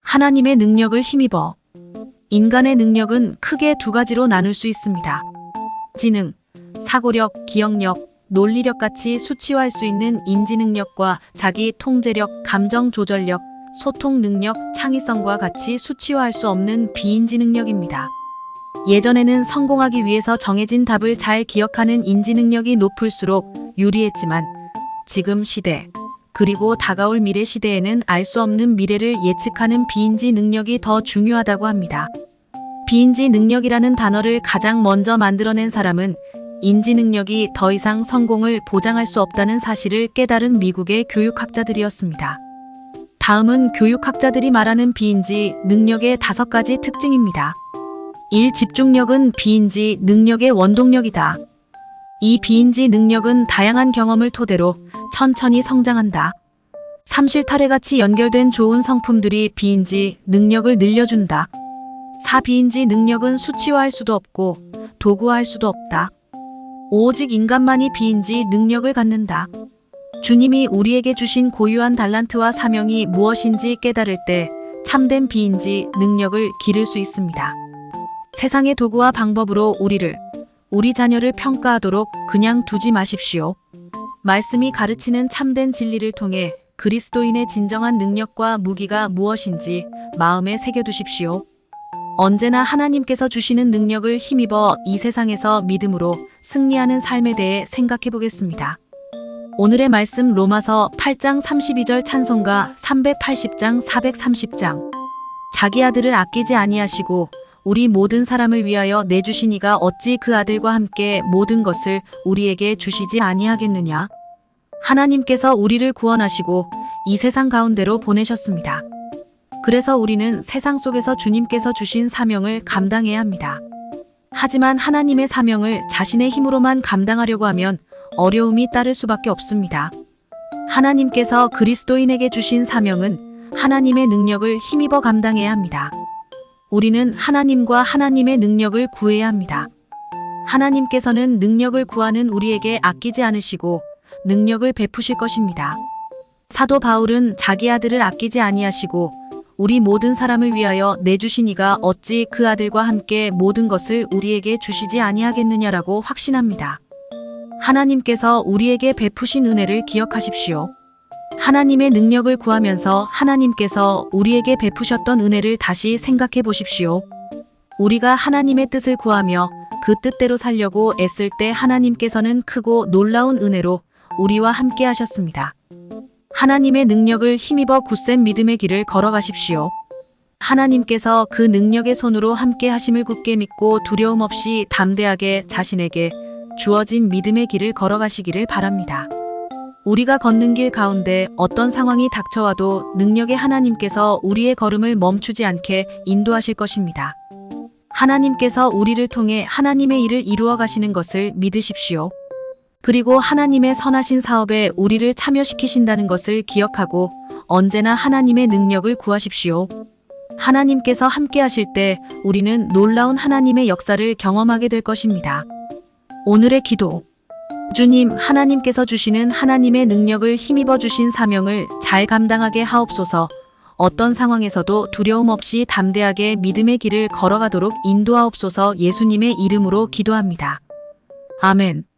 하나님의 능력을 힘입어. 인간의 능력은 크게 두 가지로 나눌 수 있습니다. 지능, 사고력, 기억력, 논리력 같이 수치화할 수 있는 인지 능력과 자기 통제력, 감정 조절력, 소통 능력, 창의성과 같이 수치화할 수 없는 비인지 능력입니다. 예전에는 성공하기 위해서 정해진 답을 잘 기억하는 인지 능력이 높을수록 유리했지만 지금 시대, 그리고 다가올 미래 시대에는 알 수 없는 미래를 예측하는 비인지 능력이 더 중요하다고 합니다. 비인지 능력이라는 단어를 가장 먼저 만들어낸 사람은 인지 능력이 더 이상 성공을 보장할 수 없다는 사실을 깨달은 미국의 교육학자들이었습니다. 다음은 교육학자들이 말하는 비인지 능력의 5가지 특징입니다. 1. 집중력은 비인지 능력의 원동력이다. 이 비인지 능력은 다양한 경험을 토대로 천천히 성장한다. 삼실타래같이 연결된 좋은 성품들이 비인지 능력을 늘려준다. 4. 비인지 능력은 수치화할 수도 없고 도구화할 수도 없다. 오직 인간만이 비인지 능력을 갖는다. 주님이 우리에게 주신 고유한 달란트와 사명이 무엇인지 깨달을 때 참된 비인지 능력을 기를 수 있습니다. 세상의 도구와 방법으로 우리 자녀를 평가하도록 그냥 두지 마십시오. 말씀이 가르치는 참된 진리를 통해 그리스도인의 진정한 능력과 무기가 무엇인지 마음에 새겨두십시오. 언제나 하나님께서 주시는 능력을 힘입어 이 세상에서 믿음으로 승리하는 삶에 대해 생각해 보겠습니다. 오늘의 말씀 로마서 8장 32절 찬송가 380장 430장. 자기 아들을 아끼지 아니하시고 우리 모든 사람을 위하여 내주신 이가 어찌 그 아들과 함께 모든 것을 우리에게 주시지 아니하겠느냐. 하나님께서 우리를 구원하시고 이 세상 가운데로 보내셨습니다. 그래서 우리는 세상 속에서 주님께서 주신 사명을 감당해야 합니다. 하지만 하나님의 사명을 자신의 힘으로만 감당하려고 하면 어려움이 따를 수밖에 없습니다. 하나님께서 그리스도인에게 주신 사명은 하나님의 능력을 힘입어 감당해야 합니다. 우리는 하나님과 하나님의 능력을 구해야 합니다. 하나님께서는 능력을 구하는 우리에게 아끼지 않으시고 능력을 베푸실 것입니다. 사도 바울은 자기 아들을 아끼지 아니하시고 우리 모든 사람을 위하여 내주신 이가 어찌 그 아들과 함께 모든 것을 우리에게 주시지 아니하겠느냐라고 확신합니다. 하나님께서 우리에게 베푸신 은혜를 기억하십시오. 하나님의 능력을 구하면서 하나님께서 우리에게 베푸셨던 은혜를 다시 생각해 보십시오. 우리가 하나님의 뜻을 구하며 그 뜻대로 살려고 애쓸 때 하나님께서는 크고 놀라운 은혜로 우리와 함께 하셨습니다. 하나님의 능력을 힘입어 굳센 믿음의 길을 걸어가십시오. 하나님께서 그 능력의 손으로 함께 하심을 굳게 믿고 두려움 없이 담대하게 자신에게 주어진 믿음의 길을 걸어가시기를 바랍니다. 우리가 걷는 길 가운데 어떤 상황이 닥쳐와도 능력의 하나님께서 우리의 걸음을 멈추지 않게 인도하실 것입니다. 하나님께서 우리를 통해 하나님의 일을 이루어 가시는 것을 믿으십시오. 그리고 하나님의 선하신 사업에 우리를 참여시키신다는 것을 기억하고 언제나 하나님의 능력을 구하십시오. 하나님께서 함께 하실 때 우리는 놀라운 하나님의 역사를 경험하게 될 것입니다. 오늘의 기도. 주님, 하나님께서 주시는 하나님의 능력을 힘입어 주신 사명을 잘 감당하게 하옵소서. 어떤 상황에서도 두려움 없이 담대하게 믿음의 길을 걸어가도록 인도하옵소서. 예수님의 이름으로 기도합니다. 아멘.